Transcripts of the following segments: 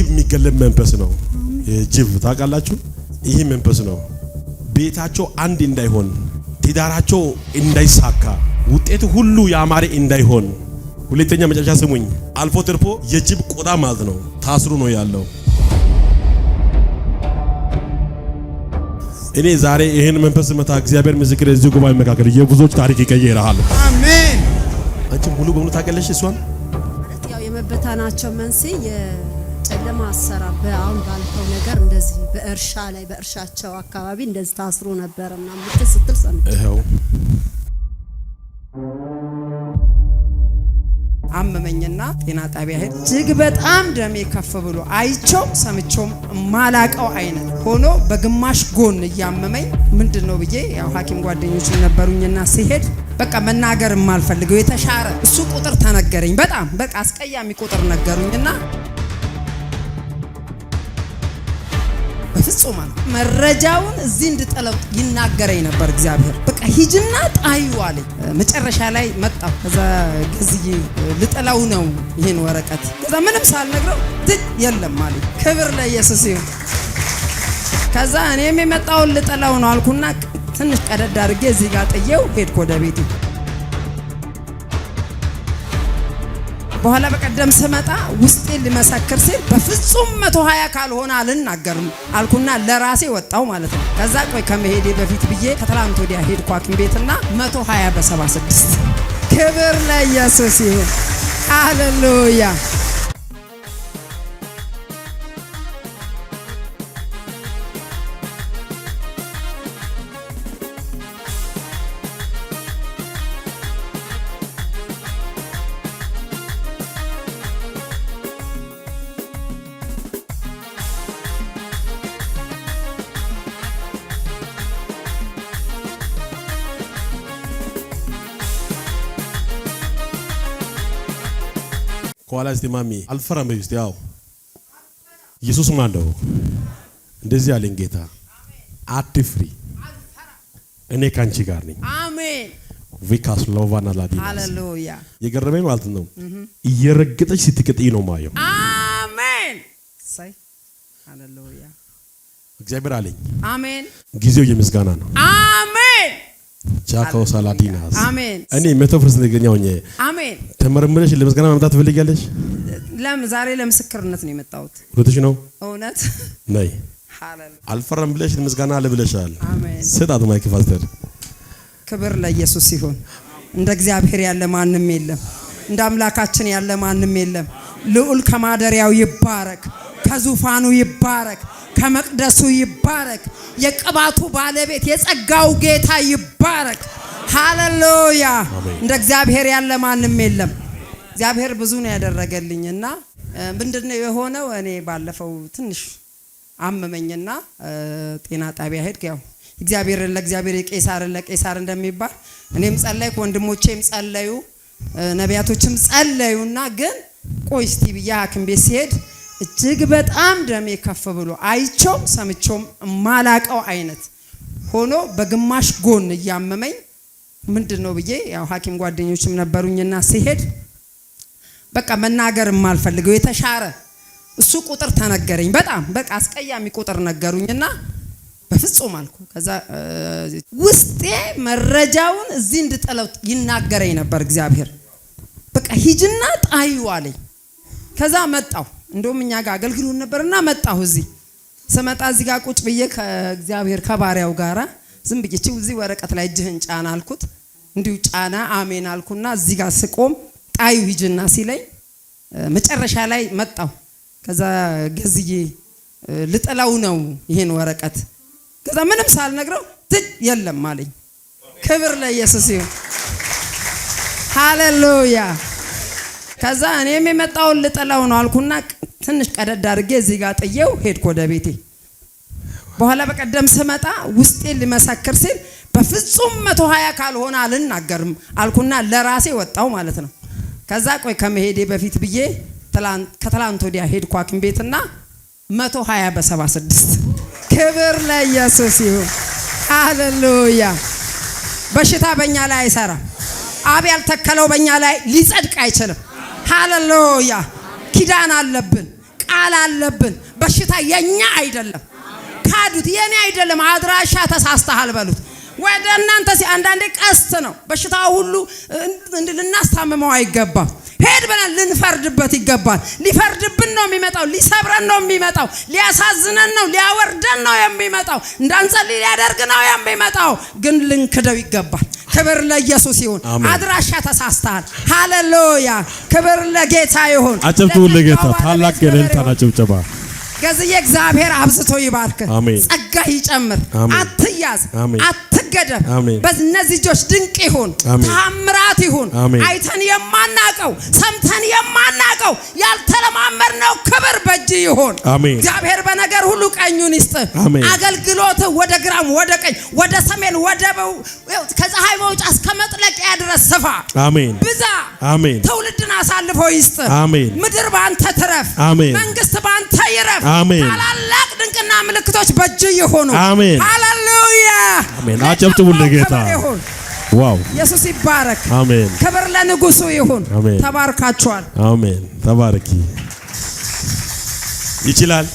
የሚገለብ መንፈስ ነው። ጅብ ታውቃላችሁ? ይህ መንፈስ ነው ቤታቸው አንድ እንዳይሆን፣ ትዳራቸው እንዳይሳካ፣ ውጤቱ ሁሉ ያማረ እንዳይሆን። ሁለተኛ መጨረሻ ስሙኝ፣ አልፎ ተርፎ የጅብ ቆዳ ማለት ነው ታስሩ ነው ያለው። እኔ ዛሬ ይሄን መንፈስ መታ እግዚአብሔር ምስክር እዚህ ጉባኤ መካከል የብዙዎች ታሪክ ይቀይራል። አሜን። አንቺ ሙሉ በሙሉ ታውቂያለሽ እሷን? ያው የመበታናቸው መንስኤ የጨለማ አሰራር በአሁን ባልከው ነገር እንደዚህ በእርሻቸው አካባቢ እንደዚህ ታስሮ ነበርና ስትል ሰምተህ ይሄው አመመኝና ጤና ጣቢያ ሄድ እጅግ በጣም ደሜ ከፍ ብሎ አይቸው ሰምቾም ማላቀው አይነት ሆኖ በግማሽ ጎን እያመመኝ ምንድነው ብዬ ያው ሐኪም ጓደኞች ነበሩኝና ሲሄድ በቃ መናገር የማልፈልገው የተሻረ እሱ ቁጥር ተነገረኝ። በጣም በቃ አስቀያሚ ቁጥር ነገሩኝና በፍጹም መረጃውን እዚህ እንድጠለው ይናገረኝ ነበር እግዚአብሔር። በቃ ሂጅና ጣዩ አለኝ። መጨረሻ ላይ መጣሁ። ከዛ ገዝዬ ልጠላው ነው ይሄን ወረቀት። ከዛ ምንም ሳልነግረው የለም አለኝ። ክብር ለኢየሱስ ይሁን። ከዛ እኔም የመጣውን ልጠላው ነው አልኩና ትንሽ ቀደድ አድርጌ እዚህ ጋር ጥዬው ሄድኩ ወደ ቤቴ። በኋላ በቀደም ስመጣ ውስጤ ሊመሰክር ሲል በፍጹም 120 ካልሆነ አልናገርም አልኩና ለራሴ ወጣው ማለት ነው። ከዛ ቆይ ከመሄዴ በፊት ብዬ ከትላንት ወዲያ ሄድኩ ሐኪም ቤትና 120 በ76። ክብር ለኢየሱስ ይሁን። ሃሌሉያ። ከኋላ እስቲ ማሚ አልፈራም በይስቲ። ያው ኢየሱስ ማን ነው? እንደዚህ ያለኝ ጌታ አትፍሪ፣ እኔ ካንቺ ጋር ነኝ። አሜን። ቪካስ ሎቫና ላዲና ሃሌሉያ። የገረመኝ ማለት ነው እየረገጠች ስትቀጥይ ነው ማየው። አሜን። ሳይ ሃሌሉያ። እግዚአብሔር አለኝ አሜን። ጊዜው የምስጋና ነው። አሜን። ቻካው ሳላዲናስ አሜን። እኔ 100% ነገኛው ነኝ። አሜን። ተመረምረሽ ለምስጋና ማምጣት ትፈልጊያለሽ? ዛሬ ለምስክርነት ነው የመጣሁት። እውነትሽ ነው? እውነት ነይ። ሃሌሉያ። አልፈራም ብለሽ ለምስጋና አለ ብለሻል። አሜን። ስጣት ማይክ ፋስተር። ክብር ለኢየሱስ ይሁን። እንደ እግዚአብሔር ያለ ማንም የለም። እንደ አምላካችን ያለ ማንም የለም። ልዑል ከማደሪያው ይባረክ፣ ከዙፋኑ ይባረክ፣ ከመቅደሱ ይባረክ። የቅባቱ ባለቤት የጸጋው ጌታ ይባረክ። ሃሌሉያ። እንደ እግዚአብሔር ያለ ማንም የለም። እግዚአብሔር ብዙ ነው ያደረገልኝና ምንድነው የሆነው? እኔ ባለፈው ትንሽ አመመኝና ጤና ጣቢያ ሄድኩ። ያው እግዚአብሔርን ለእግዚአብሔር የቄሳርን ለቄሳር እንደሚባል እኔም ጸለይኩ፣ ወንድሞቼም ጸለዩ፣ ነቢያቶችም ጸለዩና ግን ቆይ እስቲ ብዬ ሐኪም ቤት ሲሄድ እጅግ በጣም ደሜ ከፍ ብሎ አይቸው ሰምቾም ማላቀው አይነት ሆኖ በግማሽ ጎን እያመመኝ ምንድነው ብዬ ያው ሐኪም ጓደኞችም ነበሩኝና ሲሄድ በቃ መናገር የማልፈልገው የተሻረ እሱ ቁጥር ተነገረኝ። በጣም በቃ አስቀያሚ ቁጥር ነገሩኝና በፍጹም አልኩ። ከዛ ውስጤ መረጃውን እዚህ እንድጠለው ይናገረኝ ነበር እግዚአብሔር። በቃ ሂጅና ጣዩ አለኝ። ከዛ መጣሁ። እንደውም እኛ ጋር አገልግሎት ነበርና መጣሁ። እዚህ ስመጣ እዚህ ጋር ቁጭ ብዬ ከእግዚአብሔር ከባሪያው ጋራ ዝም ብዬ እዚህ ወረቀት ላይ እጅህን ጫና አልኩት። እንዲሁ ጫና አሜን አልኩና እዚህ ጋር ስቆም ጣዩ ሂጅና ሲለኝ መጨረሻ ላይ መጣሁ። ከዛ ገዝዬ ልጠላው ነው ይሄን ወረቀት። ከዛ ምንም ሳልነግረው የለም አለኝ። ክብር ለኢየሱስ ይሁን። ሃሌሉያ። ከዛ እኔም የመጣውን ልጠላው ነው አልኩና ትንሽ ቀደድ አድርጌ እዚህ ጋር ጥዬው ሄድኩ ወደ ቤቴ። በኋላ በቀደም ስመጣ ውስጤ ሊመሰክር ሲል በፍጹም 120 ካልሆነ አልናገርም አልኩና ለራሴ ወጣው ማለት ነው። ከዛ ቆይ ከመሄዴ በፊት ብዬ ከትላንት ወዲያ ሄድኩ ሐኪም ቤትና 120 በ76። ክብር ለኢየሱስ ይሁን። ሃሌሉያ። በሽታ በእኛ ላይ አይሰራም። አብ ያልተከለው በእኛ ላይ ሊጸድቅ አይችልም። ሃሌሉያ። ኪዳን አለብን፣ ቃል አለብን። በሽታ የኛ አይደለም። ካዱት፣ የኔ አይደለም። አድራሻ ተሳስተሃል በሉት። ወደ እናንተ አንዳንዴ ቀስት ነው። በሽታው ሁሉ ልናስታምመው አይገባም። ሄድ ብለን ልንፈርድበት ይገባል። ሊፈርድብን ነው የሚመጣው። ሊሰብረን ነው የሚመጣው። ሊያሳዝነን ነው፣ ሊያወርደን ነው የሚመጣው። እንዳንጸልይ ሊያደርግ ነው የሚመጣው። ግን ልንክደው ይገባል። ክብር ለኢየሱስ ይሁን። አድራሻ ተሳስተሃል። ሃሌሉያ! ክብር ለጌታ ይሁን። አጨብጭቡ ለጌታ። ታላቅ ገለልታና ጭብጨባ። ገዝዬ እግዚአብሔር አብዝቶ ይባርክ። ጸጋ ይጨምር። አትያዝ፣ አትገደብ። በእነዚህ እጆች ድንቅ ይሁን፣ ተአምራት ይሁን። አይተን የማናቀው ሰምተን የማናቀው ያልተለማመድነው ክብር በእጅ ይሁን። እግዚአብሔር በነገር ሁሉ ቀኙን ይስጥ። አገልግሎት ወደ ግራም ወደ ቀኝ ወደ ሰሜን ወደ ከፀሐይ መውጫ እስከ መጥለቂያ ድረስ ስፋ፣ ብዛ። ትውልድን አሳልፎ ይስጥ። ምድር ባንተ ትረፍ፣ መንግስት ባንተ ይረፍ። ታላላቅ ድንቅና ምልክቶች በእጅ ይሁኑ። ሃሌሉያ! አሜን። አጨብጭቡ ለጌታ። ዋው! ኢየሱስ ይባረክ። አሜን። ክብር ለንጉሱ ይሁን። ተባርካችኋል። አሜን። ተባረኪ። ይችላል።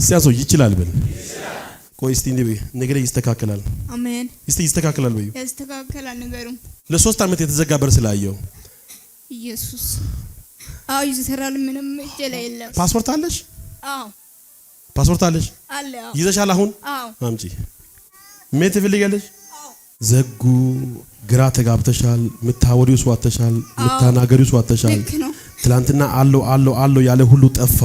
ሲያሶ ይችላል ብል ቆይ እስቲ እንዴ ነገሬ ይስተካከላል። አሜን። እስቲ ይስተካከላል በዩ ይስተካከላል ነገሩ። ለ3 ዓመት የተዘጋ በር ስላየው ኢየሱስ አው ይሰራል። ምንም እጀላ የለም። ፓስፖርት አለሽ? አዎ ፓስፖርት አለሽ? አለ። አዎ ይዘሻል? አሁን አዎ አምጪ። ምን ትፈልጊያለሽ? አዎ ዘጉ። ግራ ተጋብተሻል። ምታወሪው ሰው አጥተሻል። ምታናገሪው ሰው አጥተሻል። ትላንትና አለው ያለ ሁሉ ጠፋ።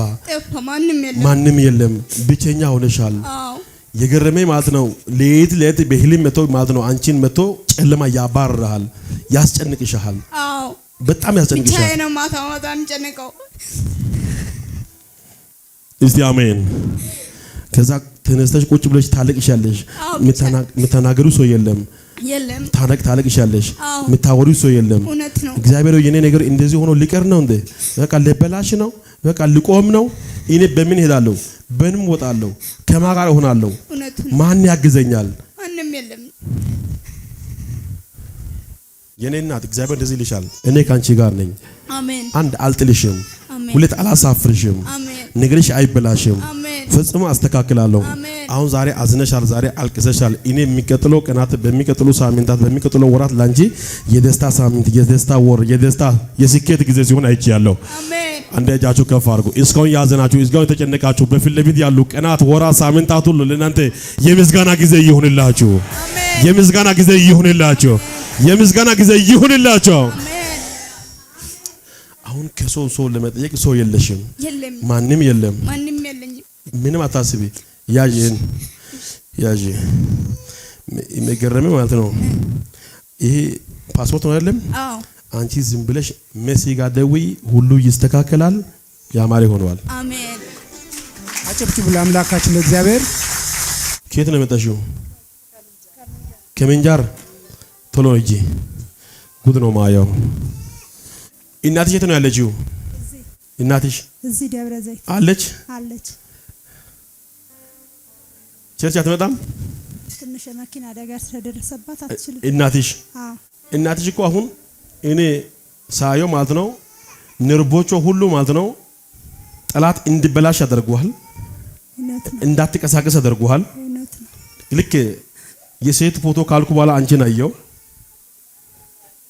ማንም የለም። ብቸኛ ሆነሻል። አዎ የገረመኝ ማለት ነው ሌት በህልም መቶ ማለት ነው አንቺን መቶ ጨለማ ያባርራል፣ ያስጨንቅሻል። አዎ በጣም ያስጨንቅሻል። ብቻዬን ነው ማታ የሚጨንቀው። እስቲ አሜን። ከዛ ተነስተሽ ቁጭ ብለሽ ታለቅሻለሽ። ምታናገሩ ሰው የለም። ታለቅሻለሽ። ምታወሪው ሰው የለም። እግዚአብሔር የኔ ነገር እንደዚህ ሆኖ ሊቀር ነው እንዴ? በቃ ለበላሽ ነው፣ በቃ ልቆም ነው። እኔ በምን ሄዳለሁ? በምን ወጣለሁ? ከማን ጋር እሆናለሁ? ማን ያግዘኛል? ማንም የለም። የኔ እናት እግዚአብሔር እንደዚህ ይልሻል፣ እኔ ካንቺ ጋር ነኝ። አሜን። አንድ አልጥልሽም፣ ሁለት አላሳፍርሽም፣ ነገርሽ አይበላሽም፣ ፈጽሞ አስተካክላለሁ። አሁን ዛሬ አዝነሻል፣ ዛሬ አልቅሰሻል። እኔ የሚቀጥለው ቀናት በሚቀጥሉ ሳምንታት በሚቀጥለው ወራት ላንቺ የደስታ ሳምንት፣ የደስታ ወር፣ የደስታ የስኬት ጊዜ ሲሆን አይቻለሁ። አሜን። አንድ እጃችሁ ከፍ አድርጉ። እስካሁን ያዘናችሁ፣ እስካሁን የተጨነቃችሁ በፊት ለፊት ያሉ ቀናት፣ ወራት፣ ሳምንታት ሁሉ ለእናንተ የምስጋና ጊዜ ይሁንላችሁ። የምስጋና ጊዜ ይሁንላችሁ። የምስጋና ጊዜ ይሁንላችሁ። አሁን ከሰው ለመጠየቅ ሰው የለሽም። ማንም የለም። ምንም አታስቢ። ያዥ የሚገርም ማለት ነው። ይሄ ፓስፖርት ነው አይደለም? አዎ። አንቺ ዝም ብለሽ መሲ ጋር ደውይ፣ ሁሉ ይስተካከላል፣ ያማረ ሆኗል። አሜን። አጨብጭቡ ለአምላካችን ለእግዚአብሔር። ከየት ነው የመጣሽው? ከምንጃር። ቶሎ እጂ ጉድ ነው ማየው። እናትሽ የት ነው ያለችው? እናትሽ እዚህ ደብረ ዘይት አለች። ቸርች አትመጣም? ትንሽ መኪና አደጋ ስለደረሰባት አትችልም። እናትሽ እኮ አሁን እኔ ሳየው ማለት ነው ንርቦቿ ሁሉ ማለት ነው ጠላት እንዲበላሽ ያደርጓል፣ እንዳትቀሳቀስ ያደርጓል። ልክ የሴት ፎቶ ካልኩ በኋላ አንቺን አየው።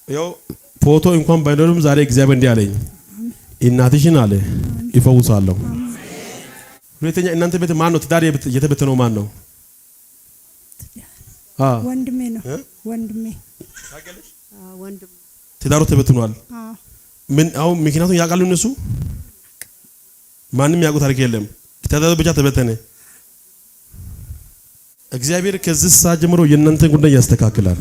ያው ፎቶ እንኳን ባይኖርም ዛሬ እግዚአብሔር እንዲህ አለኝ፣ እናትሽን አለ ይፈውሳለሁ። ሁለተኛ እናንተ ቤት ማን ነው ትዳር የተበተነው? ማን ነው? ወንድሜ ነው። ወንድሜ ትዳሩ ተበትኗል። ምን አሁን ምክንያቱም ያውቃሉ እነሱ? ማንም ያውቁ ታሪክ የለም። ትዳሩ ብቻ ተበተነ። እግዚአብሔር ከዚህ ሰዓት ጀምሮ የእናንተን ጉዳይ ያስተካክላል።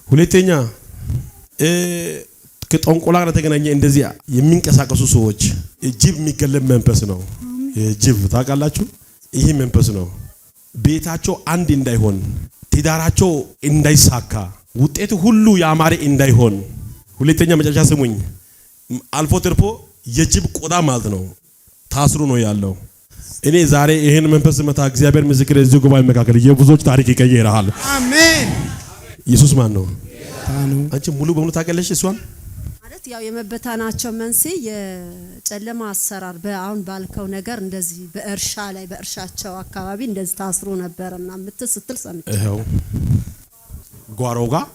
ሁለተኛ ከጠንቆላ ጋር ተገናኘ እንደዚህ የሚንቀሳቀሱ ሰዎች ጅብ የሚገለብ መንፈስ ነው። ጅብ ታውቃላችሁ? ይሄ መንፈስ ነው ቤታቸው አንድ እንዳይሆን፣ ትዳራቸው እንዳይሳካ፣ ውጤቱ ሁሉ ያማረ እንዳይሆን። ሁለተኛ መጨረሻ ስሙኝ፣ አልፎ ተርፎ የጅብ ቆዳ ማለት ነው ታስሩ ነው ያለው። እኔ ዛሬ ይሄን መንፈስ መታ እግዚአብሔር ምስክር እዚህ ጉባኤ መካከል የብዙዎች ታሪክ ይቀይራል። አሜን። ኢየሱስ ማን ነው? አንቺ ሙሉ በሙሉ ታውቂያለሽ እሷን? ማለት ማለት ያው የመበታናቸው መንስኤ የጨለማ አሰራር በአሁን ባልከው ነገር እንደዚህ በእርሻቸው አካባቢ እንደዚህ ታስሮ ነበርና ስትል ሰምቼ ይሄው ጓሮ ጋር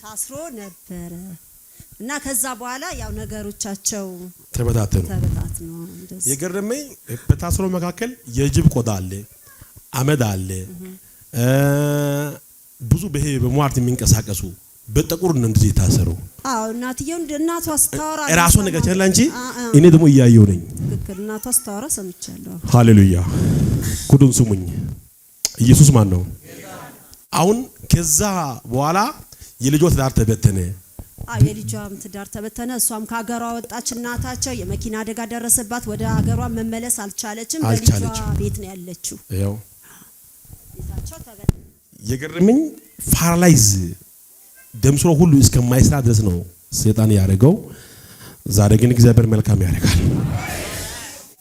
ታስሮ ነበር እና ከዛ በኋላ ያው ነገሮቻቸው ተበታተኑ። እንደዚህ የገረመኝ በታስሮ መካከል የጅብ ቆዳ አለ፣ አመድ አለ፣ ብዙ በሟርት የሚንቀሳቀሱ በጥቁር ነው እንደዚህ ታሰሩ። አዎ እናቷ ስታወራ ራሱ ነገር ቸላ እንጂ እኔ ደግሞ እያየው ነኝ። ትክክል እናቷ ስታወራ ሰምቻለሁ። ሃሌሉያ ኩዱን ስሙኝ። ኢየሱስ ማን ነው? አሁን ከዛ በኋላ የልጇ ትዳር ተበተነ። የልጇም ትዳር ተበተነ። እሷም ከሀገሯ ወጣች። እናታቸው የመኪና አደጋ ደረሰባት። ወደ ሀገሯ መመለስ አልቻለችም። በልጇ ቤት ነው ያለችው። ያው ቤታቸው ተበተነ። የገረመኝ ፓራላይዝ ደምስሮ ሁሉ እስከማይስራ ድረስ ነው ሰይጣን ያደረገው። ዛሬ ግን እግዚአብሔር መልካም ያደርጋል።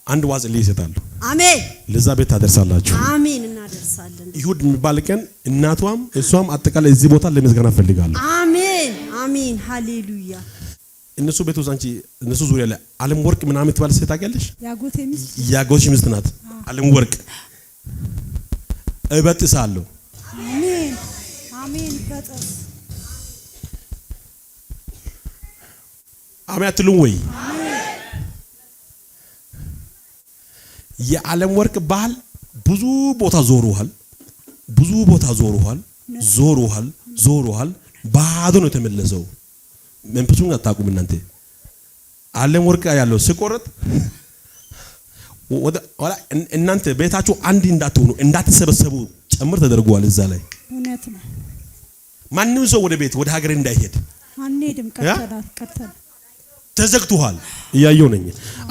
አንድ ዋዝ ልይ ይሰጣል። አሜን። ለዛ ቤት ታደርሳላችሁ። አሜን። እናደርሳለን። ይሁድ የሚባል ቀን እናቷም እሷም አጠቃላይ እዚህ ቦታ ለምስጋና ፈልጋለሁ። አሜን አሜን ሃሌሉያ። እነሱ ቤት ውስጥ አንቺ እነሱ ዙሪያ ላይ ዓለም ወርቅ ምናምን ትባል ሴት ታውቂያለሽ? ያጎትሽ ሚስት ናት። ዓለም ወርቅ እበጥሳለሁ። አሜን አሜን። በጥስ አሜን አትሉም ወይ? የዓለም ወርቅ ባህል ብዙ ቦታ ዞሩሃል፣ ብዙ ቦታ ዞሩሃል። ባዶ ነው የተመለሰው። መንፈሱን አታውቁም እናንተ። ዓለም ወርቅ ያለው ሲቆረጥ ወላ እናንተ ቤታችሁ አንድ እንዳትሆኑ እንዳትሰበሰቡ ጭምር ተደርጓል። እዛ ላይ እውነት ነው። ማንንም ሰው ወደ ቤት ወደ ሀገር እንዳይሄድ አንሄድም። ቀጥታ ተዘግቷል። እያየው ነኝ።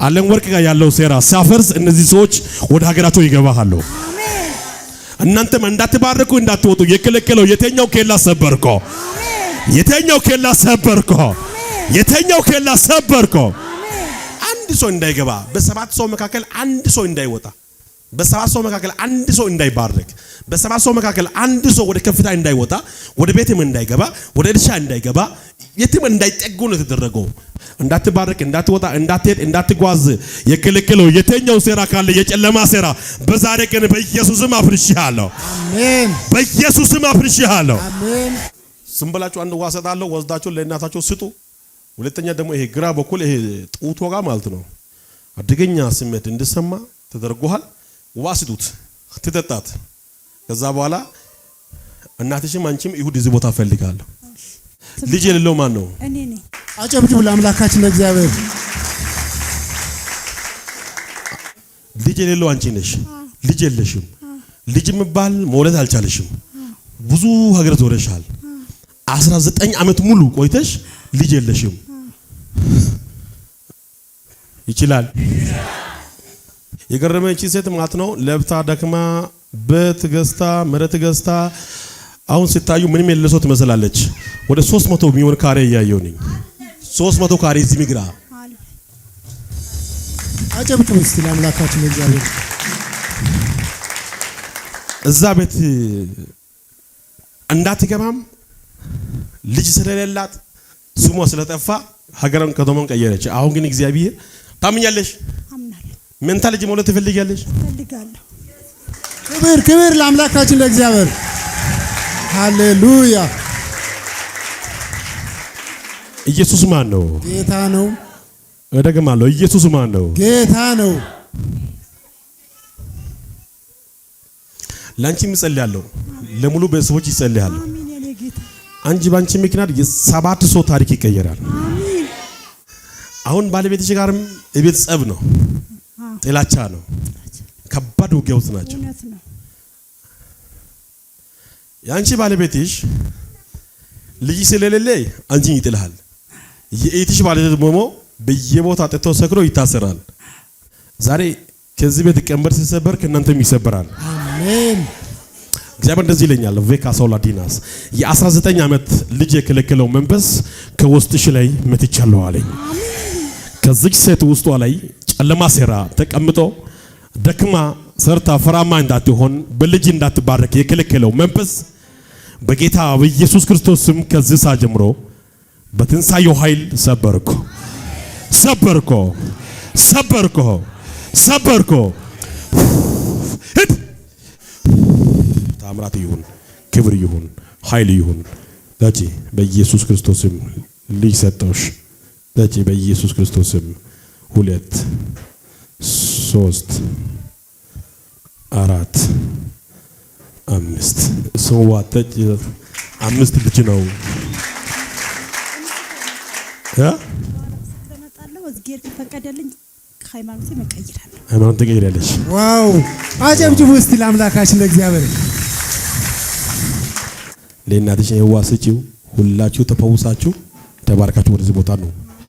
ዓለም ወርቅ ጋር ያለው ሴራ ሲያፈርስ እነዚህ ሰዎች ወደ ሀገራቸው ይገባሉ። አሜን። እናንተም እንዳትባረኩ እንዳትወጡ የከለከለው የተኛው ኬላ ሰበርኮ፣ የተኛው ኬላ ሰበርኮ፣ የተኛው ኬላ ሰበርኮ። አንድ ሰው እንዳይገባ፣ በሰባት ሰው መካከል አንድ ሰው እንዳይወጣ፣ በሰባት ሰው መካከል አንድ ሰው እንዳይባረክ፣ በሰባት ሰው መካከል አንድ ሰው ወደ ከፍታ እንዳይወጣ፣ ወደ ቤትም እንዳይገባ፣ ወደ እርሻ እንዳይገባ፣ የትም እንዳይጠጉ ነው የተደረገው። እንዳትባረክ፣ እንዳትወጣ፣ እንዳትሄድ፣ እንዳትጓዝ የከለከለው የተኛው ሴራ ካለ የጨለማ ሴራ በዛሬ ቀን በኢየሱስም አፍርሼሃለሁ። አሜን። በኢየሱስም አፍርሼሃለሁ። አሜን። ዝም ብላችሁ አንድ ውሃ እሰጣለሁ፣ ወስዳችሁ ለእናታችሁ ስጡ። ሁለተኛ ደግሞ ይሄ ግራ በኩል ይሄ ጡቷ ጋር ማለት ነው አደገኛ ስሜት እንድሰማ ተደርጓል። ውሃ ስጡት ትጠጣት። ከዛ በኋላ እናትሽም አንቺም ይሁድ እዚህ ቦታ ፈልጋለሁ። ልጅ የሌለው ማን ነው? እኔ ነኝ። አጨብጭቡ ለአምላካችን ለእግዚአብሔር። ልጅ የሌለው አንቺ ነሽ። ልጅ የለሽም። ልጅ የሚባል መውለድ አልቻለሽም። ብዙ ሀገር ዞረሻል። 19 ዓመት ሙሉ ቆይተሽ ልጅ የለሽም። ይችላል። የገረመች ሴት ማለት ነው ለብታ ደክማ በትገስታ መሬት ገዝታ አሁን ሲታዩ ምንም የሌለው ትመስላለች። ወደ 300 የሚሆን ካሬ እያየሁ ነኝ። 300 ካሬ እዚህ ሚግራ አጨብጭቡ እስቲ ለአምላካችን ለእግዚአብሔር። እዛ ቤት እንዳትገባም ልጅ ስለሌላት ስሟ ስለጠፋ ሀገራን ከተማን ቀየረች። አሁን ግን እግዚአብሔር ታምኛለሽ? አምናለሁ። መንታ ልጅ መውለድ ትፈልጊያለሽ? ፈልጋለሁ። ክብር ለአምላካችን ለእግዚአብሔር። ሃሌሉያ። ኢየሱስ ማን ነው? ጌታ ነው። እደግማለሁ፣ ኢየሱስ ማን ነው? ጌታ ነው። ላንቺም እጸልያለሁ፣ ለሙሉ ቤተሰቦች ይጸልያሉ። አሜን። የኔ ጌታ አንቺ ባንቺ ምክንያት የሰባት ሰው ታሪክ ይቀየራል። አሜን። አሁን ባለቤትሽ ጋርም የቤት ጸብ ነው፣ ጥላቻ ነው፣ ከባድ ውጊያ ውስጥ ናቸው። እውነት ነው። ያንቺ ባለቤትሽ ልጅ ስለሌለ አንቺን ይጥልሃል። የእህትሽ ባለቤት ደግሞ በየቦታ ጠጥቶ ሰክሮ ይታሰራል። ዛሬ ከዚህ ቤት ቀንበር ሲሰበር ከእናንተም ይሰበራል። አሜን። እግዚአብሔር እንደዚህ ይለኛል፣ ቬካ ሶላዲናስ የ19 ዓመት ልጅ የከለከለው መንፈስ ከውስጥሽ ላይ መትቻለሁ አለኝ። ከዚች ሴት ውስጧ ላይ ጨለማ ሴራ ተቀምጦ ደክማ ሰርታ ፍራማ እንዳትሆን በልጅ እንዳትባረክ የከለከለው መንፈስ በጌታ በኢየሱስ ክርስቶስ ስም ከዚህ ሰዓት ጀምሮ በትንሳኤው ኃይል ሰበርኩ ሰበርኩ ሰበርኩ ሰበርኩ። ታምራት ይሁን፣ ክብር ይሁን፣ ኃይል ይሁን። ዳጂ በኢየሱስ ክርስቶስም ልጅ ሰጠሽ። ዳጂ በኢየሱስ ክርስቶስም 2 3 4 5 ሰዋተች 5 ልጅ ነው ተመጣለው እዝጌር ከፈቀደልኝ ሃይማኖቴ መቀየራለሁ። ሃይማኖት ተቀይራለሽ። ዋው! አጨብጭቡ እስቲ ለአምላካችን ለእግዚአብሔር። ለእናትሽ የዋስጪው ሁላችሁ ተፈውሳችሁ ተባርካችሁ ወደዚህ ቦታ ነው